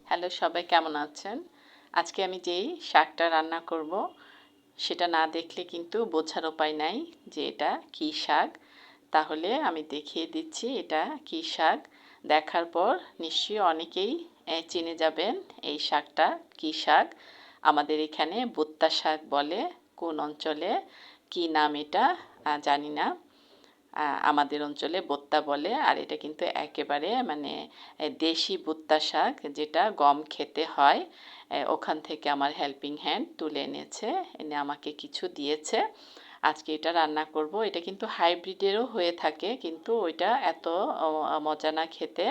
Hello, সবাই কেমন আছেন? আজকে আমি যেই শাকটা রান্না করব সেটা না দেখলে কিন্তু বোঝার উপায় নাই যে এটা কী শাক। তাহলে আমি দেখিয়ে দিচ্ছি এটা কী শাক। দেখার পর নিশ্চয়ই অনেকেই চিনে যাবেন এই শাকটা কী শাক। আমাদের এখানে বোত্তা শাক বলে, কোন অঞ্চলে কী নাম এটা জানি না। আমাদের অঞ্চলে বোত্তা বলে। আর এটা কিন্তু একেবারে মানে দেশি বোত্তা শাক, যেটা গম খেতে হয়। ওখান থেকে আমার হেল্পিং হ্যান্ড তুলে এনেছে, এনে আমাকে কিছু দিয়েছে। আজকে এটা রান্না করব। এটা কিন্তু হাইব্রিডেরও হয়ে থাকে, কিন্তু ওইটা এত মজা না খেতে।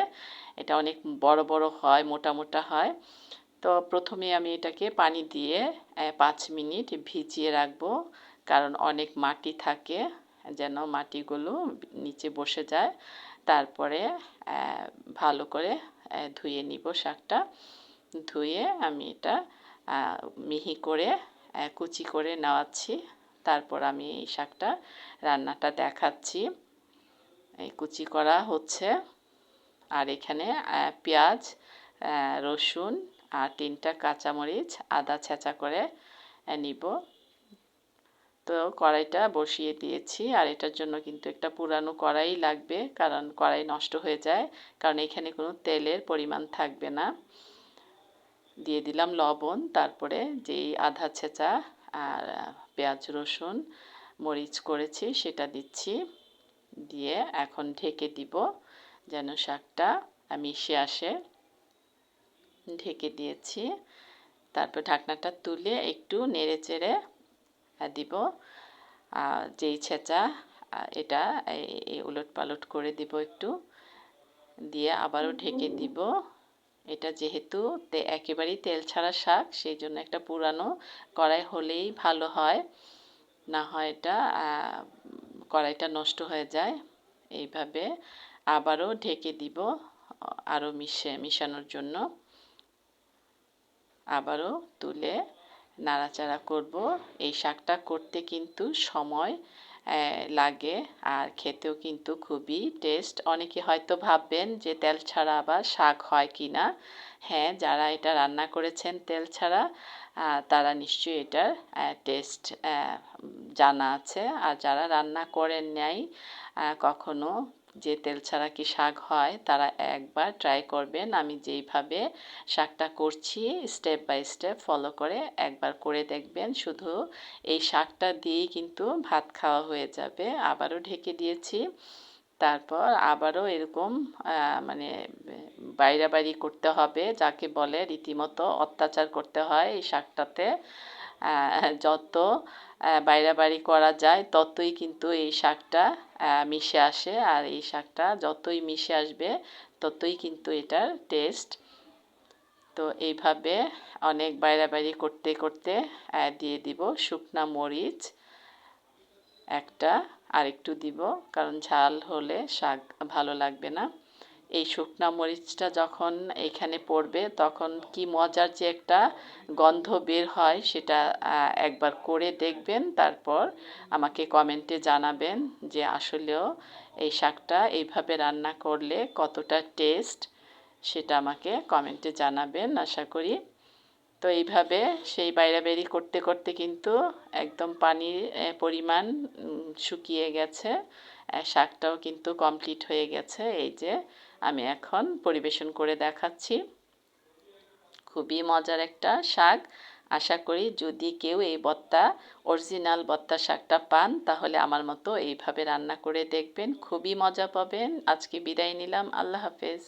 এটা অনেক বড় বড় হয়, মোটা মোটা হয়। তো প্রথমে আমি এটাকে পানি দিয়ে 5 মিনিট ভিজিয়ে রাখবো, কারণ অনেক মাটি থাকে, যেন মাটিগুলো নিচে বসে যায়। তারপরে ভালো করে ধুয়ে নিব শাকটা। ধুয়ে আমি এটা মিহি করে কুচি করে নেওয়াচ্ছি। তারপর আমি এই শাকটা রান্নাটা দেখাচ্ছি। এই কুচি করা হচ্ছে। আর এখানে পেঁয়াজ, রসুন আর 3টা কাঁচামরিচ, আদা ছেঁচা করে নিব। তো কড়াইটা বসিয়ে দিয়েছি। আর এটার জন্য কিন্তু একটা পুরানো কড়াই লাগবে, কারণ কড়াই নষ্ট হয়ে যায়, কারণ এখানে কোনো তেলের পরিমাণ থাকবে না। দিয়ে দিলাম লবণ, তারপরে যেই আদা ছেঁচা আর পেঁয়াজ রসুন মরিচ করেছি সেটা দিচ্ছি। দিয়ে এখন ঢেকে দিব যেন শাকটা মিশে আসে। ঢেকে দিয়েছি। তারপর ঢাকনাটা তুলে একটু নেড়ে চেড়ে দিব। যেই ছেঁচা এটা উলট পালট করে দিব একটু, দিয়ে আবারও ঢেকে দিব। এটা যেহেতু একেবারেই তেল ছাড়া শাক, সেই জন্য একটা পুরানো কড়াই হলেই ভালো হয়, না হয় এটা কড়াইটা নষ্ট হয়ে যায়। এইভাবে আবারও ঢেকে দিব আরও মিশানোর জন্য। আবারও তুলে নাড়াচাড়া করব। এই শাকটা করতে কিন্তু সময় লাগে, আর খেতেও কিন্তু খুবই টেস্ট। অনেকে হয়তো ভাববেন যে তেল ছাড়া আবার শাক হয় কি না। হ্যাঁ, যারা এটা রান্না করেছেন তেল ছাড়া, তারা নিশ্চয়ই এটার টেস্ট জানা আছে। আর যারা রান্না করেন নাই কখনো যে তেল ছাড়া কি শাক হয়, তারা একবার ট্রাই করবেন। আমি যেইভাবে শাকটা করছি স্টেপ বাই স্টেপ ফলো করে একবার করে দেখবেন। শুধু এই শাকটা দিয়েই কিন্তু ভাত খাওয়া হয়ে যাবে। আবারও ঢেকে দিয়েছি। তারপর আবারও এরকম মানে বাইরাবাড়ি করতে হবে, যাকে বলে রীতিমতো অত্যাচার করতে হয় এই শাকটাতে। যত বাইরাবাড়ি করা যায় ততই কিন্তু এই শাকটা মিশে আসে। আর এই শাকটা যতই মিশে আসবে ততই কিন্তু এটার টেস্ট। তো এইভাবে অনেক বাইরাবাড়ি করতে করতে দিয়ে দিব শুকনা মরিচ একটা, আর একটু দিব, কারণ ঝাল হলে শাক ভালো লাগবে না। এই শুকনা মরিচটা যখন এখানে পড়বে তখন কি মজার যে একটা গন্ধ বের হয়, সেটা একবার করে দেখবেন। তারপর আমাকে কমেন্টে জানাবেন যে আসলেও এই শাকটা এইভাবে রান্না করলে কতটা টেস্ট, সেটা আমাকে কমেন্টে জানাবেন আশা করি। তো এইভাবে সেই বাইরাবেরি করতে করতে কিন্তু একদম পানির পরিমাণ শুকিয়ে গেছে। শাকটাও কিন্তু কমপ্লিট হয়ে গেছে। এই যে আমি এখন পরিবেশন করে দেখাচ্ছি। খুবই মজার একটা শাক। আশা করি যদি কেউ এই অরিজিনাল বত্তা শাকটা পান, তাহলে আমার মতো এইভাবে রান্না করে দেখবেন, খুবই মজা পাবেন। আজকে বিদায় নিলাম, আল্লাহ হাফেজ।